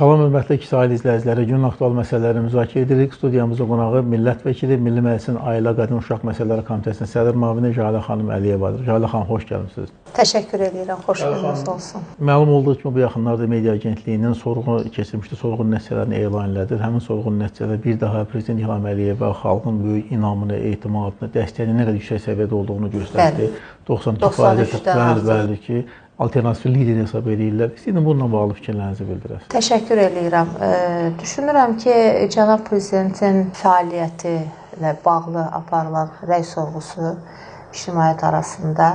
Salam hörmətli İki Sahil izləyiciləri, günün aktual məsələləri müzakirə edirik. Studiyamızda qonağı millət vəkili, Milli Məclisin Ailə, Qadın Uşaq Məsələləri Komitəsinin sədr müavini Jalə xanım Əliyevadır. Jalə xanım, xoş gəlmisiniz. Təşəkkür edirəm, xoş gəlmisiniz olsun. Məlum olduğu kimi bu yaxınlarda Media Agentliyinin sorğu keçirmişdi, sorğunun nəticələrini elan elədi. Həmin sorğunun nəticədə bir daha Prezident İlham Əliyevə xalqın böyük inamını, etimadını, dəstəyinin nə qədər yüksək səviyyədə olduğunu göstərdi. 92% bəli ki, alternativ lider hesab edirlər. İstəyirəm bununla bağlı fikirlərinizi bildirəsiniz. Təşəkkür edirəm. Düşünürəm ki, cənab prezidentin fəaliyyəti ilə bağlı aparılan rəy sorğusu ictimaiyyət arasında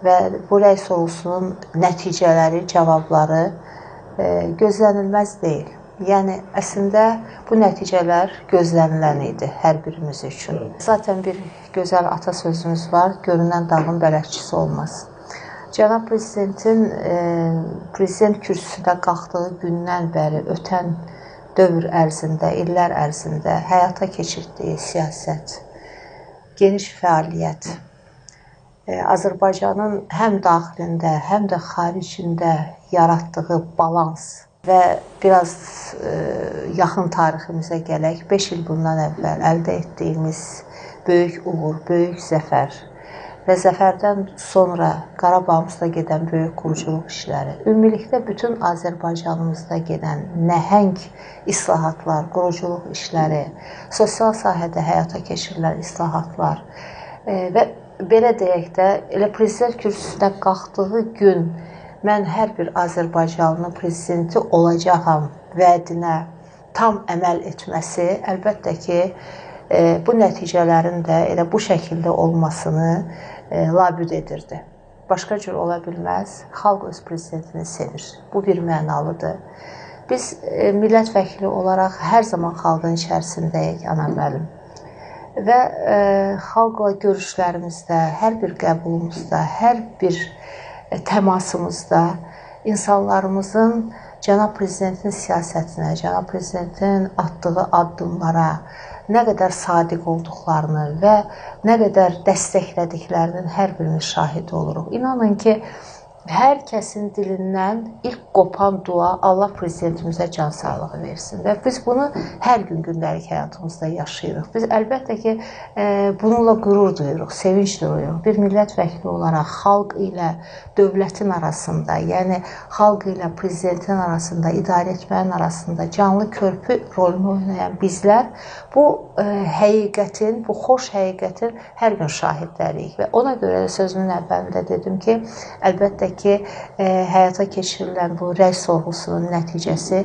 və bu rəy sorğusunun nəticələri, cavabları gözlənilməz deyil. Yəni, əslində bu nəticələr gözlənilən idi hər birimiz üçün. Zaten bir gözəl atasözümüz var, görünən dağın bələdçisi olmaz. Cənab prezidentin prezident kürsüsündə qalxdığı gündən bəri ötən dövr ərzində, illər ərzində həyata keçirdiyi siyasət, geniş fəaliyyət, Azərbaycanın həm daxilində, həm də xaricində yaratdığı balans və biraz yaxın tariximizə gələk, 5 il bundan əvvəl əldə etdiyimiz böyük uğur, böyük zəfər və zəfərdən sonra Qarabağımızda gedən böyük quruculuq işləri, ümumilikdə bütün Azərbaycanımızda gedən nəhəng islahatlar, quruculuq işləri, sosial sahədə həyata keçirilən islahatlar və belə deyək də, elə prezident kürsüsünə qalxdığı gün mən hər bir Azərbaycanlı prezidenti olacağam vədinə tam əməl etməsi əlbəttə ki, bu nəticələrin də elə bu şəkildə olmasını labüd edirdi. Başqa cür ola bilməz. Xalq öz prezidentini sevir. Bu bir mənalıdır. Biz millət vəkili olaraq hər zaman xalqın içərisindəyik, ana müəllim. Və xalqla görüşlərimizdə, hər bir qəbulumuzda, hər bir təmasımızda insanlarımızın cənab prezidentin siyasətinə, cənab prezidentin atdığı addımlara nə qədər sadiq olduqlarını və nə qədər dəstəklədiklərinin hər birimiz şahid oluruq. İnanın ki, hər kəsin dilindən ilk qopan dua Allah prezidentimizə can sağlığı versin və biz bunu hər gün gündəlik həyatımızda yaşayırıq. Biz əlbəttə ki, bununla qürur duyuruq, sevinç duyuruq. Bir millət vəkili olaraq xalq ilə dövlətin arasında, yəni xalq ilə prezidentin arasında, idarə etmənin arasında canlı körpü rolunu oynayan bizlər bu həqiqətin, bu xoş həqiqətin hər gün şahidləriyik və ona görə də sözümün əvvəlində dedim ki, əlbəttə ki, həyata keçirilən bu rəy sorğusunun nəticəsi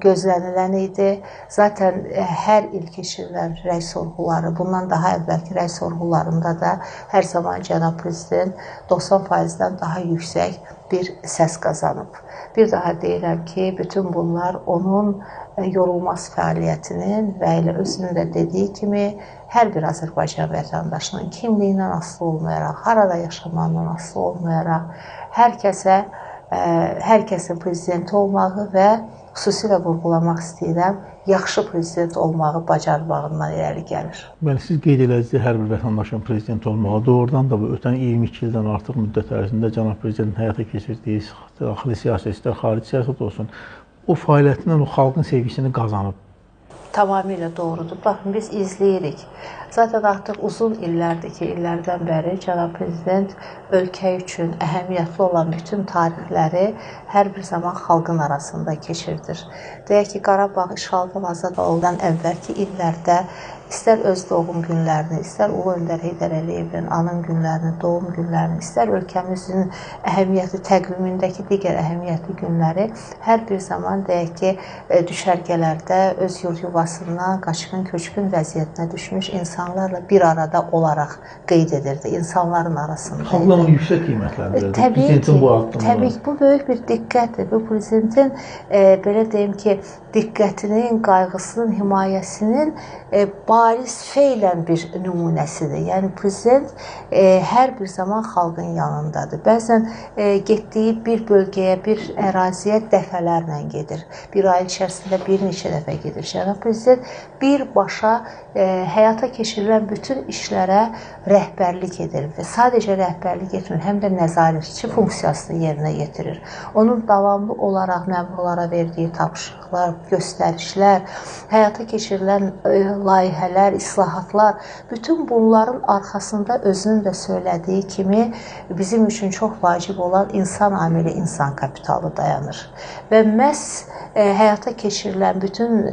gözlənilən idi. Zaten hər il keçirilən rəy sorğuları, bundan daha əvvəlki rəy sorğularında da hər zaman cənab prezident 90%-dən daha yüksək bir səs qazanıb. Bir daha deyirəm ki, bütün bunlar onun yorulmaz fəaliyyətinin və elə özünün də dediyi kimi hər bir Azərbaycan vətəndaşının kimliyindən asılı olmayaraq, harada yaşamağından asılı olmayaraq hər kəsin prezidenti olmağı və xüsusilə vurğulamaq istəyirəm, yaxşı prezident olmağı bacarmağından irəli gəlir. Bəli, siz qeyd elədiniz hər bir vətəndaşın prezident olmağı. Doğrudan da bu ötən 22 ildən artıq müddət ərzində cənab prezidentin həyata keçirdiyi daxili siyasət, istər xarici siyasət olsun, o fəaliyyətindən o xalqın sevgisini qazanıb. Tamamilə doğrudur. Baxın, biz izləyirik. Zaten artıq uzun illərdir ki, illərdən bəri cənab prezident ölkə üçün əhəmiyyətli olan bütün tarixləri hər bir zaman xalqın arasında keçirdir. Deyək ki, Qarabağ işğaldan azad olan əvvəlki illərdə istər öz doğum günlərini, istər Ulu Öndər Heydər Əliyevin anım günlərini, doğum günlərini, istər ölkəmizin əhəmiyyətli təqvimindəki digər əhəmiyyətli günləri hər bir zaman deyək ki, düşərgələrdə öz yurd yuvasından qaçqın, köçkün vəziyyətinə düşmüş insanlarla bir arada olaraq qeyd edirdi, insanların arasında. Xalqla yüksək qiymətləndirirdi. Təbii ki, bu böyük bir diqqətdir. Bu prezidentin, belə deyim ki, diqqətinin, qayğısının, himayəsinin bariz feylən bir nümunəsidir. Yəni prezident hər bir zaman xalqın yanındadır. Bəzən getdiyi bir bölgəyə, bir əraziyə dəfələrlə gedir. Bir ay içərisində bir neçə dəfə gedir. Cənab prezident birbaşa həyata keçirilən bütün işlərə rəhbərlik edir və sadəcə rəhbərlik etmir, həm də nəzarətçi funksiyasını yerinə yetirir. Onun davamlı olaraq məmurlara verdiyi tapşırıqlar, göstərişlər, həyata keçirilən layihələr, islahatlar, bütün bunların arxasında özünün də söylədiyi kimi bizim üçün çox vacib olan insan amili, insan kapitalı dayanır. Və məhz həyata keçirilən bütün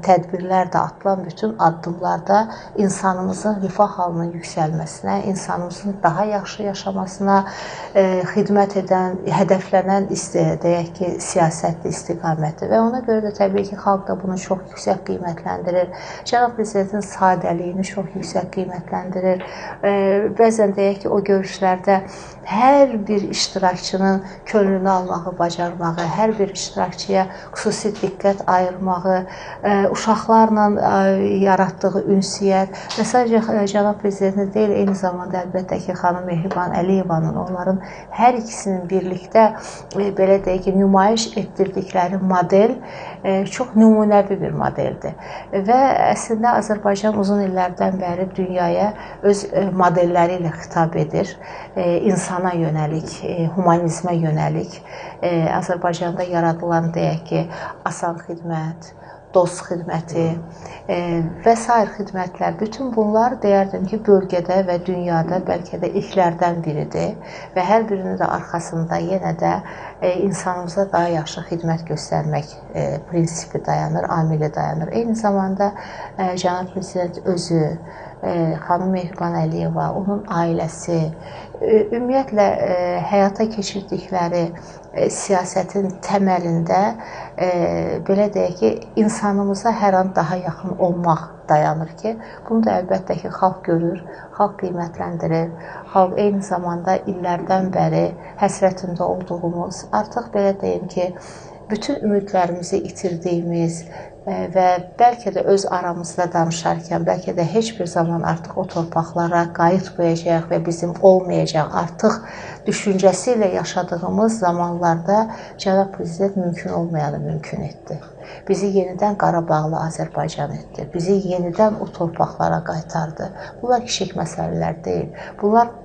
tədbirlərdə, atılan bütün addımlarda insanımızın rifah halının yüksəlməsinə, insanımızın daha yaxşı yaşamasına xidmət edən, hədəflənən deyək ki, siyasətli istiqaməti və ona görə də təbii ki, xalq da bunu çox yüksək qiymətləndirir. Cənab prezidentin sadəliyini çox yüksək qiymətləndirir. Bəzən deyək ki, o görüşlərdə hər bir iştirakçının könlünü almağı bacarmağı, hər bir iştirakçıya xüsusi diqqət ayırmağı, uşaqlarla yaratdığı ünsiyyət və sadəcə Cənab prezidentin deyil, eyni zamanda əlbəttə ki, xanım Mehriban Əliyevanın, onların hər ikisinin birlikdə belə deyək ki, nümayiş etdirdikləri model çox nümunəvi bir modeldir. Və əslində Azərbaycan uzun illərdən bəri dünyaya öz modelləri ilə xitab edir. İnsana yönəlik, humanizmə yönəlik, Azərbaycanda yaradılan deyək ki, asan xidmət, dost xidməti və sair xidmətlər, bütün bunlar deyərdim ki, bölgədə və dünyada bəlkə də ilklərdən biridir və hər birinin də arxasında yenə də insanımıza daha yaxşı xidmət göstərmək prinsipi dayanır, amili dayanır. Eyni zamanda Cənab prezident özü, xanım Mehriban Əliyeva, onun ailəsi, ümumiyyətlə həyata keçirdikləri siyasətin təməlində belə deyək ki, insanımıza hər an daha yaxın olmaq dayanır ki, bunu da əlbəttə ki, xalq görür, xalq qiymətləndirir. Xalq eyni zamanda illərdən bəri həsrətində olduğumuz, artıq belə deyim ki, bütün ümidlərimizi itirdiyimiz və bəlkə də öz aramızda danışarkən, bəlkə də heç bir zaman artıq o torpaqlara qayıtmayacaq və bizim olmayacaq artıq düşüncəsi ilə yaşadığımız zamanlarda Cənab prezident mümkün olmayanı mümkün etdi. Bizi yenidən Qarabağlı Azərbaycan etdi. Bizi yenidən o torpaqlara qaytardı. Bunlar kiçik məsələlər deyil. Bunlar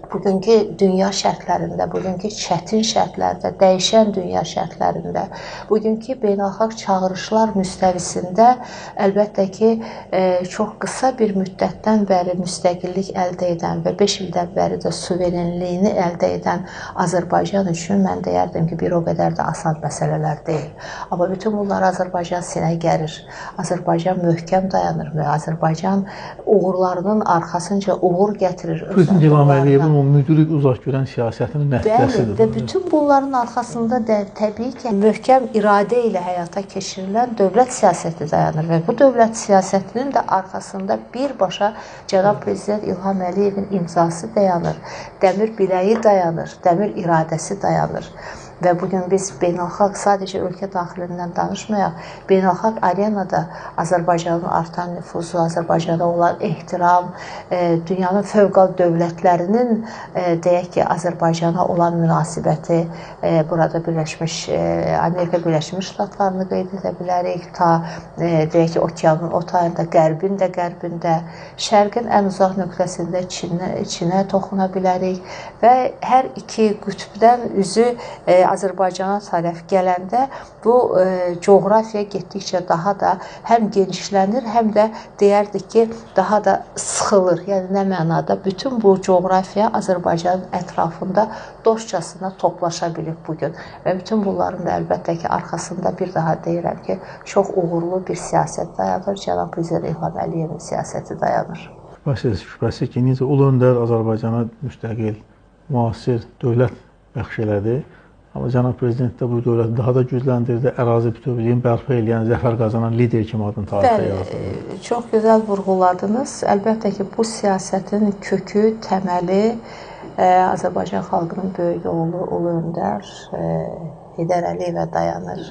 bugünkü dünya şərtlərində, bugünkü çətin şərtlərdə, dəyişən dünya şərtlərində, bugünkü beynəlxalq çağırışlar müstəvisində əlbəttə ki, çox qısa bir müddətdən bəri müstəqillik əldə edən və 5 ildən bəri də suverenliyini əldə edən Azərbaycan üçün mən deyərdim ki, bir o qədər də asan məsələlər deyil. Amma bütün bunlar Azərbaycan sinə gərir. Azərbaycan möhkəm dayanır və Azərbaycan uğurlarının arxasınca uğur gətirir. Prezident İlham Əliyevin o müdrik uzaq görən siyasətinin nəticəsidir. Bəli, və bütün bunların arxasında da təbii ki, möhkəm iradə ilə həyata keçirilən dövlət siyasəti dayanır və bu dövlət siyasətinin də arxasında birbaşa Cənab prezident İlham Əliyevin imzası dayanır, dəmir biləyi dayanır, dəmir iradəsi dayanır. Və bugün biz beynəlxalq, sadəcə ölkə daxilindən danışmayaq, beynəlxalq arenada Azərbaycanın artan nüfuzu, Azərbaycana olan ehtiram, dünyanın fövqəladə dövlətlərinin deyək ki, Azərbaycana olan münasibəti, burada Amerika Birləşmiş Ştatlarını qeyd edə bilərik, ta deyək ki, okeanın o tayında, qərbin də qərbində, şərqin ən uzaq nöqtəsində Çinə toxuna bilərik və hər iki qütbdən üzü Azərbaycana tərəf gələndə bu coğrafiya getdikcə daha da həm genişlənir, həm də deyərdik ki, daha da sıxılır. Yəni nə mənada bütün bu coğrafiya Azərbaycanın ətrafında dostcasına toplaşa bilib bugün. Və bütün bunların da əlbəttə ki, arxasında bir daha deyirəm ki, çox uğurlu bir siyasət dayanır. Cənab prezident İlham Əliyevin siyasəti dayanır. Şübhəsiz ki, necə ulu öndər Azərbaycana müstəqil, müasir dövlət bəxş elədi. Amma Cənab prezident də bu dövləti daha da gücləndirdi, ərazi bütövlüyünü bərpa edən, zəfər qazanan lider kimi adını tarixə yazdı. Bəli, çox gözəl vurğuladınız. Əlbəttə ki, bu siyasətin kökü, təməli Azərbaycan xalqının böyük oğlu, ulu öndər Heydər Əliyevə dayanır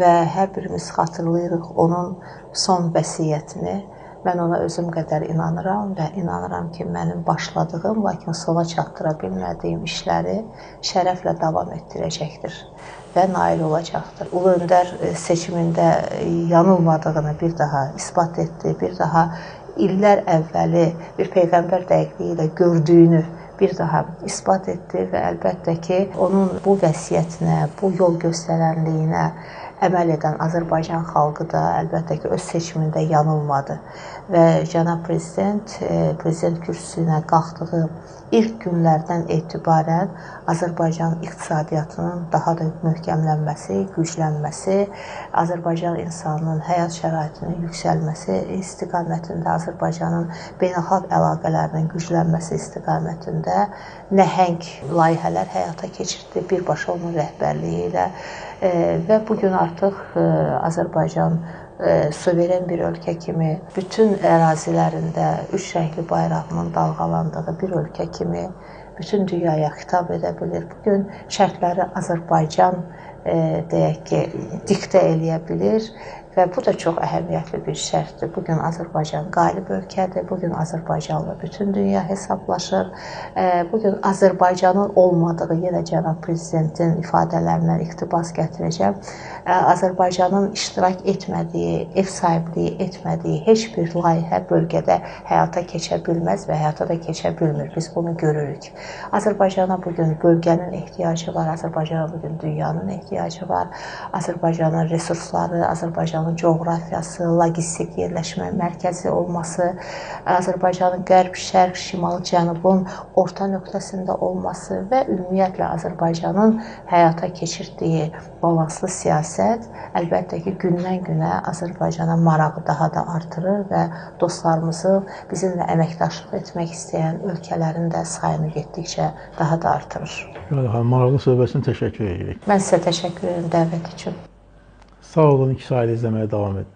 və hər birimiz xatırlayırıq onun son vəsiyyətini Mən ona özüm qədər inanıram və inanıram ki, mənim başladığım, lakin sona çatdıra bilmədiyim işləri şərəflə davam etdirəcəkdir və nail olacaqdır. Ulu Öndər seçimində yanılmadığını bir daha isbat etdi, bir daha illər əvvəli bir peyğəmbər dəqiqliyi ilə gördüyünü bir daha isbat etdi və əlbəttə ki, onun bu vəsiyyətinə, bu yol göstərənliyinə əməl edən Azərbaycan xalqı da əlbəttə ki, öz seçimində yanılmadı və cənab prezident kürsüsünə qalxdığı ilk günlərdən etibarən Azərbaycan iqtisadiyyatının daha da möhkəmlənməsi, güclənməsi, Azərbaycan insanının həyat şəraitinin yüksəlməsi istiqamətində, Azərbaycanın beynəlxalq əlaqələrinin güclənməsi istiqamətində nəhəng layihələr həyata keçirdi birbaşa onun rəhbərliyi ilə və bu gün artıq Azərbaycan suveren bir ölkə kimi bütün ərazilərində üç rəngli bayrağının dalğalandığı bir ölkə kimi bütün dünyaya xitab edə bilir. Bugün şərtləri Azərbaycan deyək ki, diktə eləyə bilir və bu da çox əhəmiyyətli bir şərtdir. Bugün Azərbaycan qalib ölkədir, bugün Azərbaycanla bütün dünya hesablaşır. Bugün Azərbaycanın olmadığı, yenə cənab prezidentin ifadələrindən iqtibas gətirəcəm, Azərbaycanın iştirak etmədiyi, ev sahibliyi etmədiyi heç bir layihə bölgədə həyata keçə bilməz və həyata da keçə bilmir. Biz bunu görürük. Azərbaycana bugün bölgənin ehtiyacı var, Azərbaycana bugün dünyanın ehtiyacı var. Azərbaycanın resursları, Azərbaycanın coğrafiyası, logistik yerləşmə mərkəzi olması, Azərbaycanın qərb, şərq, şimal, cənubun orta nöqtəsində olması və ümumiyyətlə Azərbaycanın həyata keçirdiyi balanslı siyasət əlbəttə ki, gündən-günə Azərbaycana marağı daha da artırır və dostlarımızın bizimlə əməkdaşlıq etmək istəyən ölkələrin də sayını getdikcə daha da artırır. Maraqlı söhbət üçün təşəkkür edirik. Mən sizə təşəkkür edirəm dəvət üçün. Sağ olun, 2 saylı izləməyə davam edin.